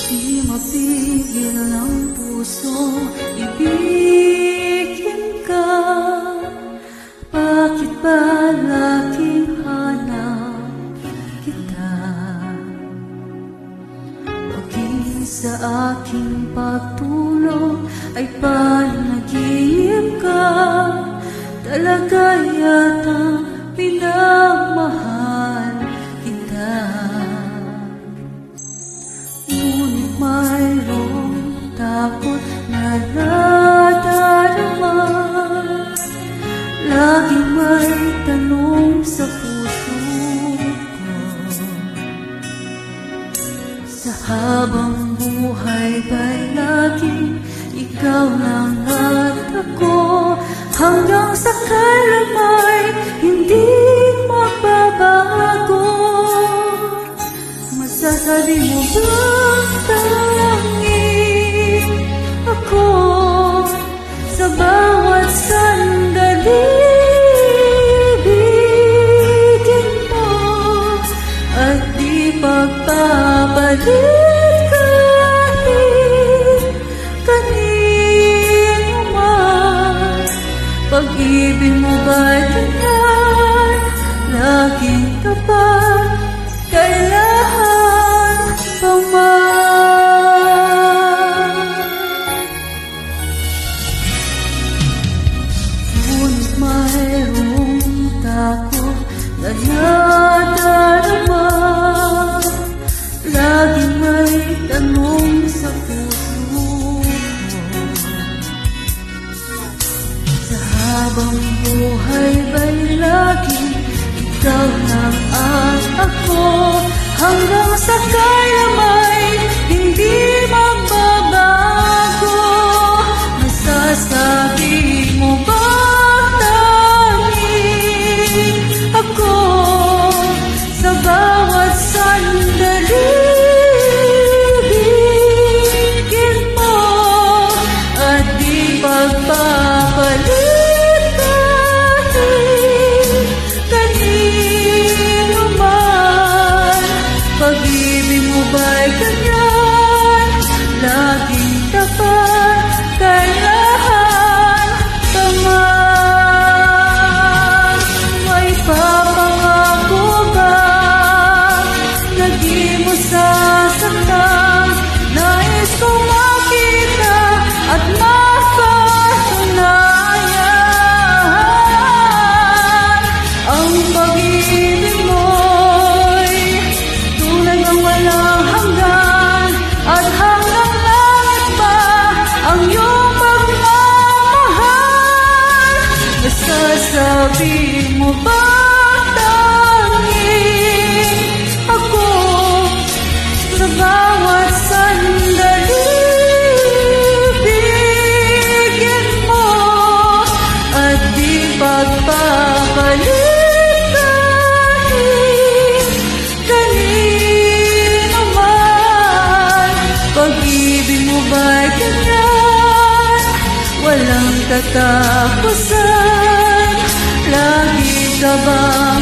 Di mapigil ng puso ibigin ka. Bakit ba laging hanap kita? Paging sa aking pagtulog ay panaginip ka. Talaga yata pinamahal kita. Ngunit mayroong takot na nadarama. Laging may tanong sa puso ko. Sa habang buhay ba'y laging ikaw lang at ako? Hanggang sa kailan may hindi magbabago? Masasabi mo bang tanging ako sa bawat sandali ibigin mo at di pagpapalit kahit kanino man? Pag-ibig mo ba'y ganyan? Laging tapat kailan pa man? Ngunit mayroong takot na nadarama. Laging may tanong sa puso ko. Sa habang buhay ba'y laging ikaw lang at ako? Hanggang sa kailan may hindi magbabago? Masasabi mo ba tanging ako sa bawat sandali ibigin mo at di pagpapalit kahit kanino man? Pag-ibig mo ba'y ganyan? Laging tapat kailan pa man? May papangako ba na di mo sasaktan? Nais kong makita at mapatunayan ang pag-ibig mo'y tunay ng walang hanggan, at hanggang langit pa ang iyong pagmamahal. Masasabi mo ba tanging ako sa bawat sandali ibigin mo at di pagpapalit kahit kanino man? Pag-ibig mo ba'y ganyan? Walang katapusan? Lagi ka ba